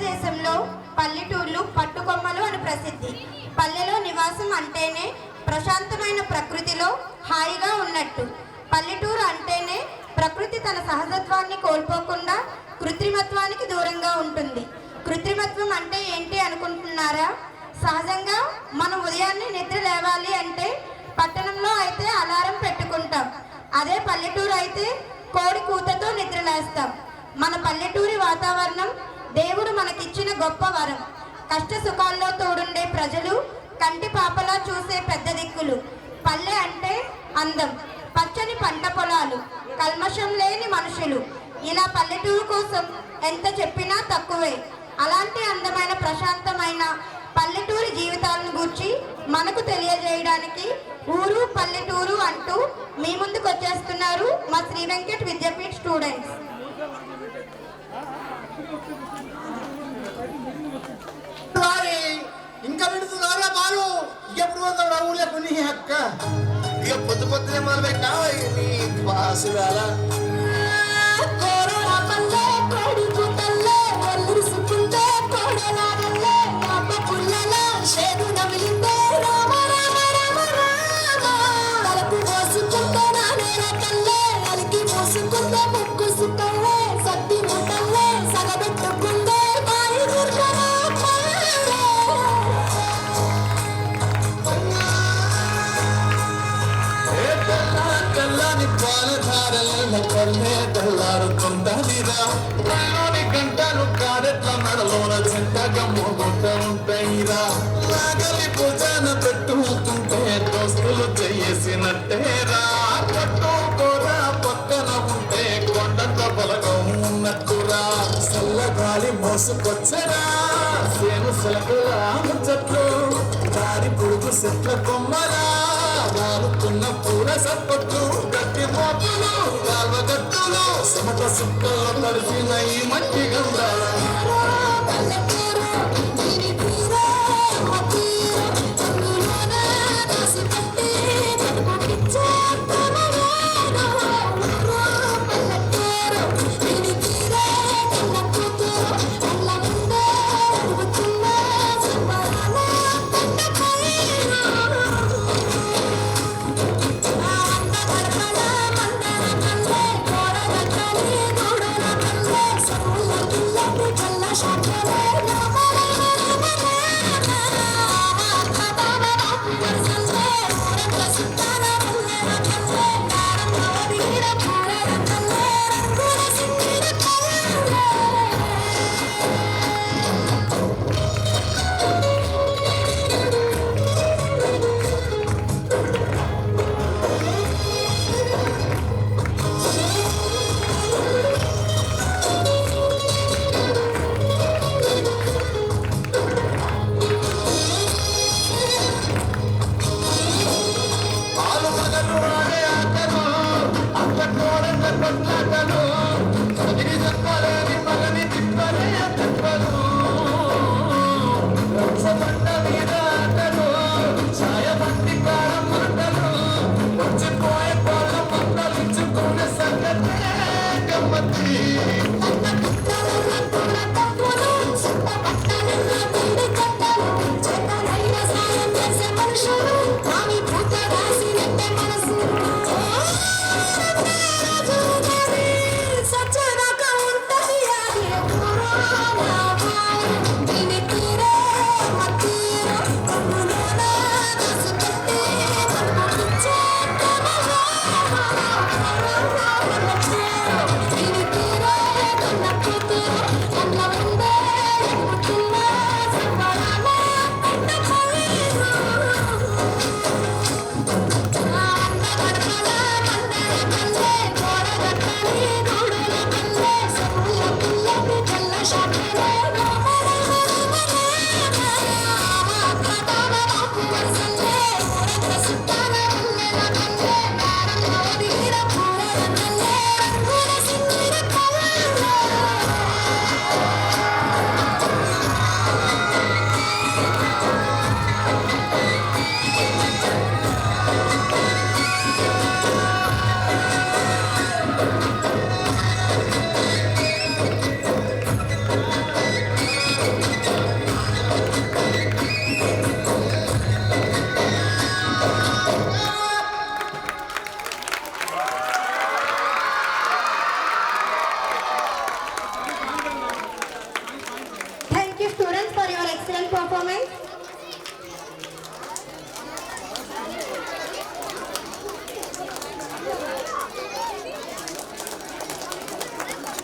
భారతదేశంలో పల్లెటూర్లు పట్టుకొమ్మలు అని ప్రసిద్ధి. పల్లెలో నివాసం అంటేనే ప్రశాంతమైన ప్రకృతిలో హాయిగా ఉన్నట్టు. పల్లెటూరు అంటేనే ప్రకృతి తన సహజత్వాన్ని కోల్పోకుండా కృత్రిమత్వానికి దూరంగా ఉంటుంది. కృత్రిమత్వం అంటే ఏంటి అనుకుంటున్నారా? సహజంగా మనం ఉదయాన్నే నిద్ర లేవాలి అంటే పట్టణంలో అయితే అలారం పెట్టుకుంటాం. అదే పల్లెటూరు అయితే కోడి కూతతో నిద్ర లేస్తాం. మన పల్లెటూరి వాతావరణం దేవుడు మనకిచ్చిన గొప్ప వరం. కష్ట సుఖాల్లో తోడుండే ప్రజలు, కంటి పాపలా చూసే పెద్ద దిక్కులు. పల్లె అంటే అందం, పచ్చని పంట పొలాలు, కల్మషం లేని మనుషులు. ఇలా పల్లెటూరు కోసం ఎంత చెప్పినా తక్కువే. అలాంటి అందమైన ప్రశాంతమైన పల్లెటూరి జీవితాలను గూర్చి మనకు తెలియజేయడానికి ఊరు పల్లెటూరు అంటూ మీ ముందుకు వచ్చేస్తున్నారు మా శ్రీ వెంకట్ విద్యాపీఠ్ స్టూడెంట్స్. ఇంకా విడుతున్నారా బాలు? ఎప్పుడు వస్తావు ఊళ్ళో కొన్ని అక్క? ఇక పొద్దు పొద్దునే మొదలు కావాలి నీ పాసు వేళ. తెల్లారుతుంటదిరాని గంటలు కారెట్ల నడలోన చింతగా మోగుతూ ఉంటాయిరా. నాగలి భుజాన పెట్టుతుంటే దోస్తులు చేసినట్టేరా. పట్టుకోరా పక్కన ఉంటే కొండంత బలగం ఉన్నట్టురా. చల్లగాలి మోసుకొచ్చరా సేను సెలకులా ముచ్చట్లు. దారి పురుగు చెట్ల కొమ్మరా వారుతున్న పూల సప్పట్లు. గట్టి మోపులు కాల్వగట్టులు సమట సుక్కల్లో తడిసిన ఈ మట్టి గంధాల. Shut up.